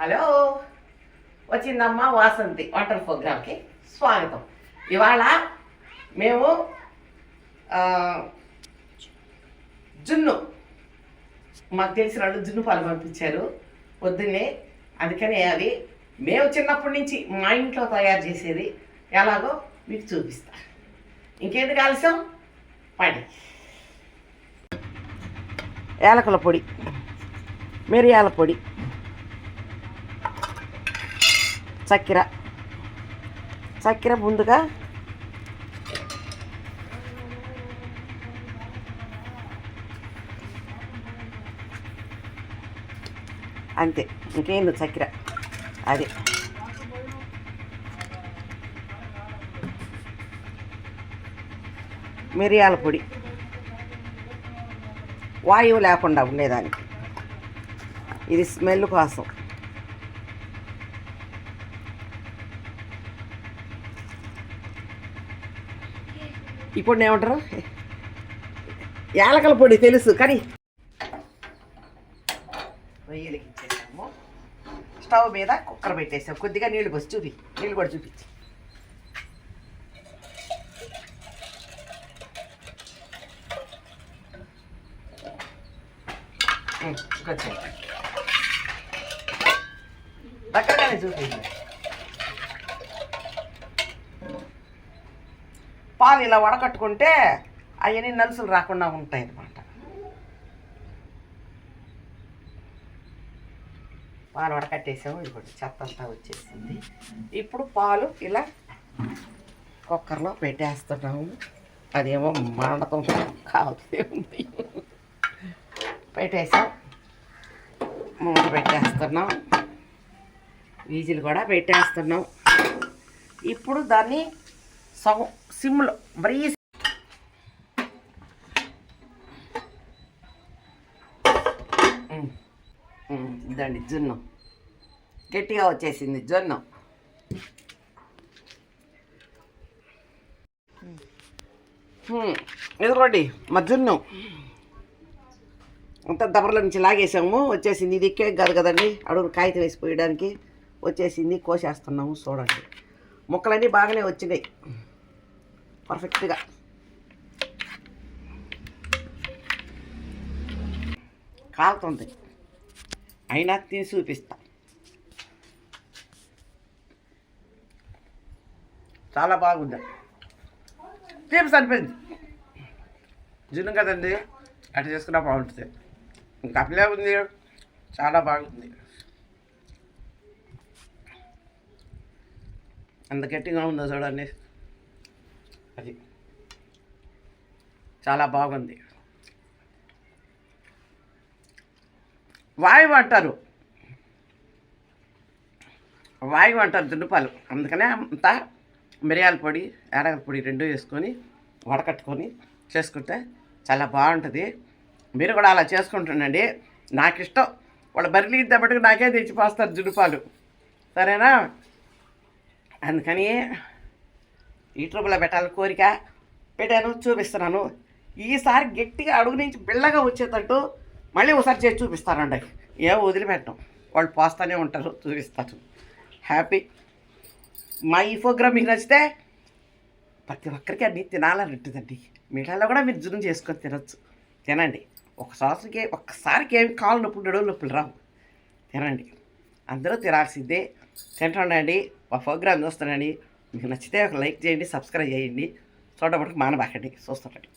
Hello, వచ్చిందమ్మా వాసంతి వంటల ప్రోగ్రామ్కి స్వాగతం. ఇవాళ మేము జున్ను, మాకు తెలిసిన వాళ్ళు జున్ను పాలు పంపించారు పొద్దున్నే. అందుకని అవి మేము చిన్నప్పటి నుంచి మా ఇంట్లో తయారు చేసేది ఎలాగో మీకు చూపిస్తా. ఇంకేందుకు ఆలస్యం, పడి యాలకుల పొడి, మిరియాల పొడి, చక్కెర ముందుగా అంతే, ఇంకేందు చక్కెర అది. మిరియాల పొడి వాయువు లేకుండా ఉండేదానికి, ఇది స్మెల్ కోసం. ఇప్పుడు ఏమంటారు, యాలకల పొడి తెలుసు కానీ రొయ్యలకి ఇచ్చేసాము. స్టవ్ మీద కుక్కర్ పెట్టేసాము. కొద్దిగా నీళ్ళు పోసి నీళ్ళు కూడా చూపించి. కొంచెం దగ్గరగానే చూపించి. పాలు ఇలా వడకట్టుకుంటే అవన్నీ నలుసులు రాకుండా ఉంటాయి అన్నమాట. పాలు వడకట్టేసాము, ఇప్పుడు చెత్త అంతా వచ్చేసింది. ఇప్పుడు పాలు ఇలా కుక్కర్లో పెట్టేస్తున్నాము. అదేమో మండతం కావుతూ ఉంది. పెట్టేసాం, మూత పెట్టేస్తున్నాం, వీజిలు కూడా పెట్టేస్తున్నాం. ఇప్పుడు దాన్ని సగం సిమ్లో మరీ ఇదండి జొన్న, గట్టిగా వచ్చేసింది జొన్న. ఎదుకోండి మా జొన్న అంతా దబర్ల నుంచి లాగేసాము, వచ్చేసింది. ఇది కేక్ కాదు కదండి, అడుగు కాగితం వేసిపోయడానికి వచ్చేసింది. కోసేస్తున్నాము, చూడండి. ముక్కలన్నీ బాగానే వచ్చినాయి పర్ఫెక్ట్గా. కాలుతుంది అయినా తిని చూపిస్తా. చాలా బాగుంది, తీపి సరిపోయింది. జున్ను కదండి, అటు చేసుకున్నా బాగుంటుంది. ఇంకా అట్లే ఉంది, చాలా బాగుంది. అంత గట్టిగా ఉందో చూడండి, అది చాలా బాగుంది. వాయువు అంటారు జున్నుపాలు. అందుకనే అంతా మిరియాల పొడి, యాలకుల పొడి రెండు వేసుకొని వడకట్టుకొని చేసుకుంటే చాలా బాగుంటుంది. మీరు కూడా అలా చేసుకుంటుండండి. నాకు ఇష్టం, వాళ్ళు బరిలీ దెబ్బటికి నాకే తెచ్చిపోస్తారు జున్నుపాలు, సరేనా? అందుకని యూట్యూబ్లో పెట్టాలని కోరిక, పెట్టాను, చూపిస్తున్నాను. ఈసారి గట్టిగా అడుగు నుంచి బిళ్ళగా వచ్చేటట్టు మళ్ళీ ఒకసారి చేసి చూపిస్తానండి. ఏం వదిలిపెట్టం, వాళ్ళు పోస్తూనే ఉంటారు, చూపిస్తారు. హ్యాపీ. మా ఈ ప్రోగ్రామ్ మీకు నచ్చితే ప్రతి ఒక్కరికి అన్నీ తినాలని ఉంటుందండి. మిఠాయిలో కూడా మీరు జున్ను చేసుకొని తినచ్చు, తినండి. ఒక్కసారికి ఏమి కాళ్ళు నొప్పులు నొప్పులు రావు, తినండి. అందరూ తినాల్సిందే, తింటుండండి. మా ప్రోగ్రామ్ చూస్తానండి. మీకు నచ్చితే ఒక లైక్ చేయండి, సబ్స్క్రైబ్ చేయండి. చూడబడికి మానబాకండి, చూస్తుండండి.